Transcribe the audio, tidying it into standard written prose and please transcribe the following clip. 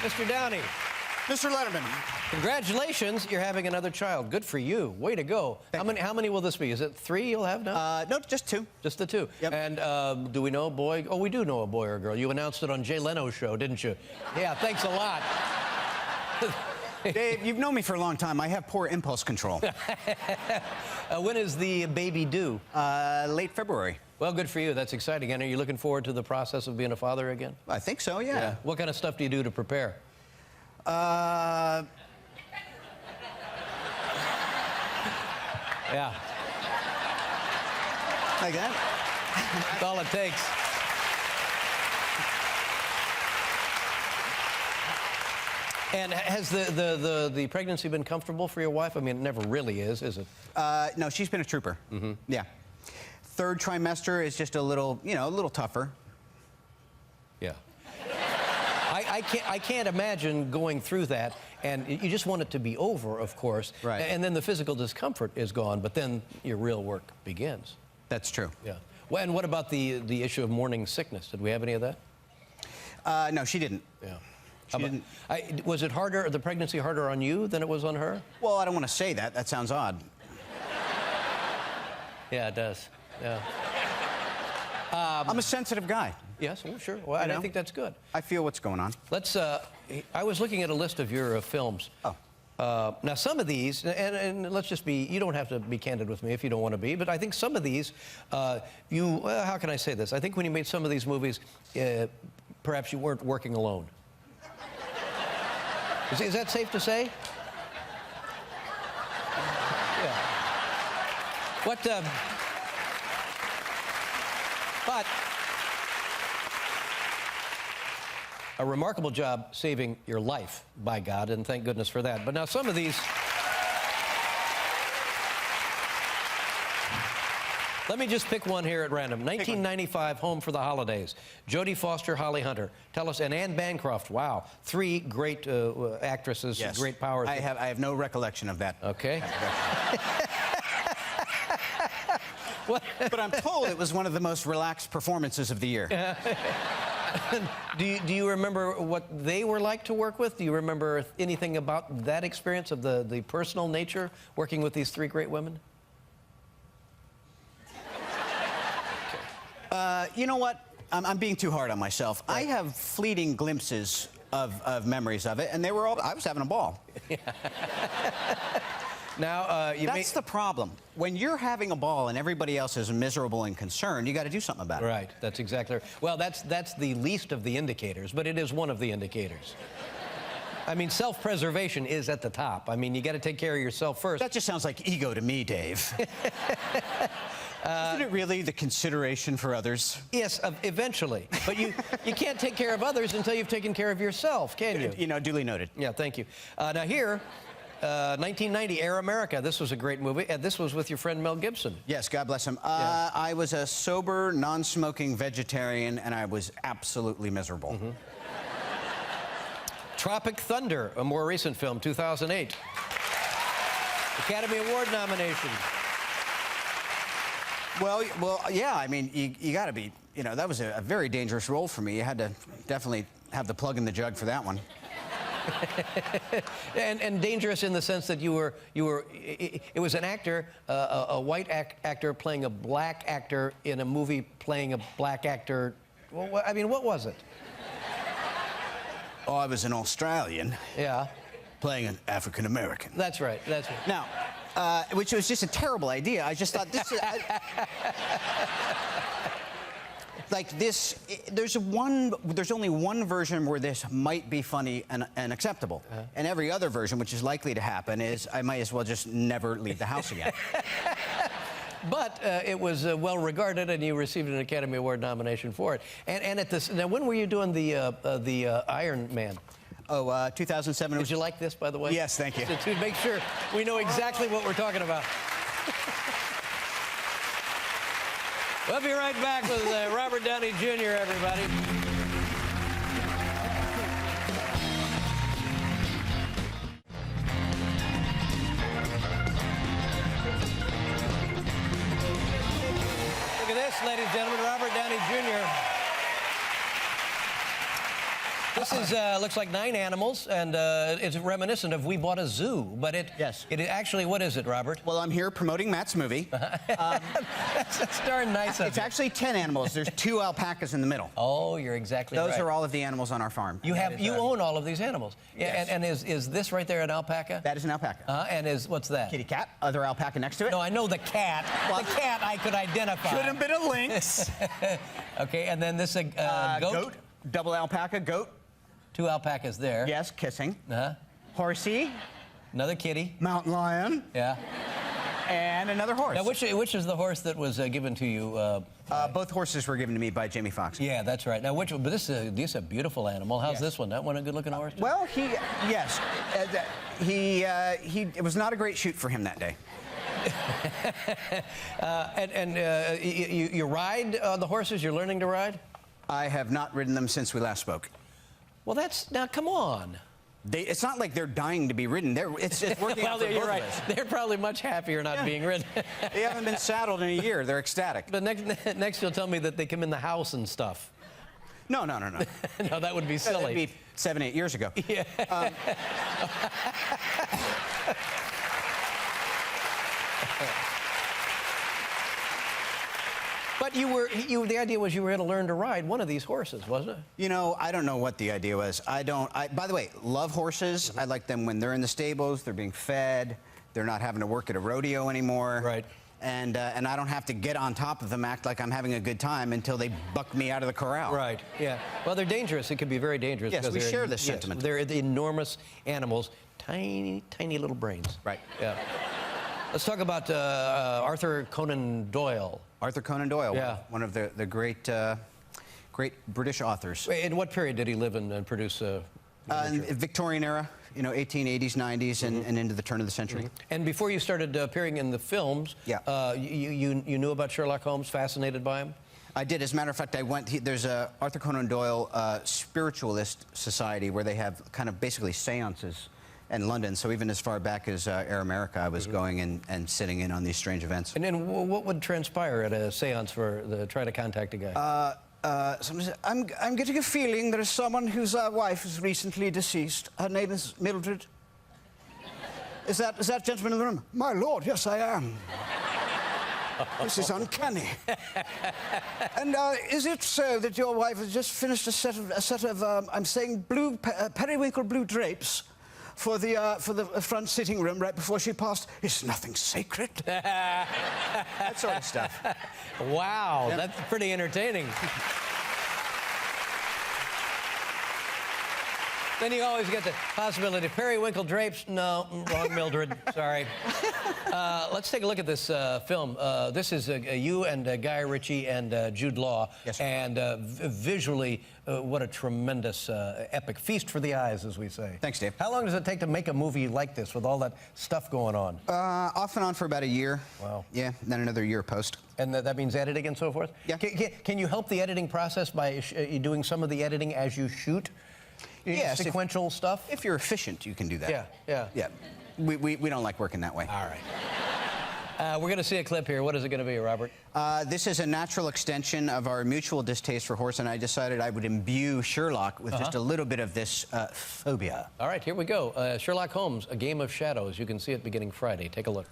Mr. Downey. Mr. Letterman. Congratulations, you're having another child. Good for you. Way to go. How many will this be? Is it 3 you'll have now? No, just 2. Just the 2. Yep. And do we know a boy? Oh, we do know a boy or a girl. You announced it on Jay Leno's show, didn't you? Yeah, thanks a lot. Dave, you've known me for a long time. I have poor impulse control. When is the baby due? Late February. Well, good for you. That's exciting. And are you looking forward to the process of being a father again? I think so, yeah. What kind of stuff do you do to prepare? Yeah. Like that? That's all it takes. And has the pregnancy been comfortable for your wife? I mean, it never really is it? No, she's been a trooper. Mm-hmm. Yeah. 3rd trimester is just a little, a little tougher. Yeah. I can't imagine going through that, and you just want it to be over, of course. Right. And then the physical discomfort is gone, but then your real work begins. That's true. Yeah. Well, and what about the issue of morning sickness? Did we have any of that? No, she didn't. Yeah. She didn't. Was it harder, the pregnancy harder on you than it was on her? Well, I don't want to say that. That sounds odd. Yeah, it does. Yeah. I'm a sensitive guy. Yes, well, sure. Well, I think that's good. I feel what's going on. Let's. I was looking at a list of your films. Oh. Now, some of these, and let's just be, you don't have to be candid with me if you don't want to be, but I think some of these, how can I say this? I think when you made some of these movies, perhaps you weren't working alone. Is that safe to say? Yeah. What, but a remarkable job saving your life, by God, and thank goodness for that. But now some of these... Let me just pick one here at random. 1995, Home for the Holidays. Jodie Foster, Holly Hunter. Tell us, and Anne Bancroft. Wow, 3 great actresses, yes. Great powers. I have no recollection of that. Okay. But I'm told it was one of the most relaxed performances of the year. Do you remember what they were like to work with? Do you remember anything about that experience of the personal nature working with these 3 great women? You know what? I'm being too hard on myself. Right. I have fleeting glimpses of memories of it, and they were all... I was having a ball. Now, that's the problem. When you're having a ball and everybody else is miserable and concerned, you got to do something about it. Right. That's exactly right. Well, that's the least of the indicators, but it is one of the indicators. I mean, self-preservation is at the top. I mean, you got to take care of yourself first. That just sounds like ego to me, Dave. Isn't it really the consideration for others? Yes, eventually. But you can't take care of others until you've taken care of yourself, can you? You know, duly noted. Yeah, thank you. Now here, 1990, Air America. This was a great movie, and this was with your friend Mel Gibson. Yes, God bless him. Yeah. I was a sober, non-smoking vegetarian, and I was absolutely miserable. Mm-hmm. Tropic Thunder, a more recent film, 2008. Academy Award nomination. Well, yeah, I mean, you got to be, that was a very dangerous role for me. You had to definitely have the plug in the jug for that one. and dangerous in the sense that it was an actor, a white actor playing a black actor in a movie playing a black actor. Well, I mean, what was it? Oh, I was an Australian. Yeah. Playing an African-American. That's right, that's right. Now, which was just a terrible idea. I just thought this is... like this, there's only one version where this might be funny and acceptable. And every other version, which is likely to happen, is I might as well just never leave the house again. But it was well regarded, and you received an Academy Award nomination for it. And at this, now when were you doing the Iron Man? Oh, 2007. Did you like this, by the way? Yes, thank you. To make sure we know exactly what we're talking about. We'll be right back with Robert Downey Jr., everybody. Look at this, ladies and gentlemen, Robert Downey Jr. This is looks like 9 animals, and it's reminiscent of We Bought a Zoo, but it actually, what is it, Robert? Well, I'm here promoting Matt's movie. That's darn nice of It's you. actually 10 animals. There's 2 alpacas in the middle. Oh, you're exactly right. Those are all of the animals on our farm. You own all of these animals. Yes. And is this right there an alpaca? That is an alpaca. And what's that? Kitty cat, other alpaca next to it. No, I know the cat. Well, the cat I could identify. Could have been a lynx. Okay, and then this goat? Goat, double alpaca, goat. 2 alpacas there. Yes, kissing. Uh-huh. Horsey. Another kitty. Mountain lion. Yeah. And another horse. Now, which is the horse that was given to you? Both horses were given to me by Jamie Foxx. Yeah, that's right. Now, but this is a beautiful animal. How's this one? That one a good-looking horse? Well, it was not a great shoot for him that day. You ride the horses? You're learning to ride? I have not ridden them since we last spoke. Well, now come on. It's not like they're dying to be ridden. It's working out for both you're right. of us. They're probably much happier not being ridden. They haven't been saddled in a year. They're ecstatic. But next you'll tell me that they come in the house and stuff. No. No, that would be silly. That'd be 7, 8 years ago. Yeah. But the idea was you were going to learn to ride one of these horses, wasn't it? You know, I don't know what the idea was. By the way, love horses. I like them when they're in the stables, they're being fed, they're not having to work at a rodeo anymore. Right. And I don't have to get on top of them, act like I'm having a good time until they buck me out of the corral. Right, yeah. Well, they're dangerous. It can be very dangerous. Yes, we share this sentiment. They're enormous animals, tiny little brains. Right. Yeah. Let's talk about Arthur Conan Doyle. Arthur Conan Doyle, yeah. One of the great British authors. In what period did he live in and produce in Victorian era, 1880s, 90s, and into the turn of the century. Mm-hmm. And before you started appearing in the films, you knew about Sherlock Holmes, fascinated by him? I did. As a matter of fact, there's a Arthur Conan Doyle spiritualist society where they have kind of basically seances in London. So even as far back as Air America, I was going and sitting in on these strange events. And then what would transpire at a seance for trying to contact a guy? Somebody said, I'm getting a feeling there is someone whose wife is recently deceased. Her name is Mildred. Is that gentleman in the room? My lord, yes, I am. This is uncanny. And is it so that your wife has just finished a set of I'm saying periwinkle blue drapes for the front sitting room right before she passed? It's nothing sacred. That sort of stuff. Wow, that's pretty entertaining. Then you always get the possibility. Periwinkle drapes? No, wrong Mildred. Sorry. Let's take a look at this film. This is you and Guy Ritchie and Jude Law. Yes, sir. And visually, what a tremendous epic. Feast for the eyes, as we say. Thanks, Dave. How long does it take to make a movie like this with all that stuff going on? Off and on for about a year. Wow. Yeah, then another year post. And that means editing and so forth? Yeah. Can you help the editing process by doing some of the editing as you shoot? Yes, sequential stuff? If you're efficient, you can do that. Yeah. We don't like working that way. All right. We're going to see a clip here. What is it going to be, Robert? This is a natural extension of our mutual distaste for horse, and I decided I would imbue Sherlock with just a little bit of this phobia. All right, here we go. Sherlock Holmes, A Game of Shadows. You can see it beginning Friday. Take a look.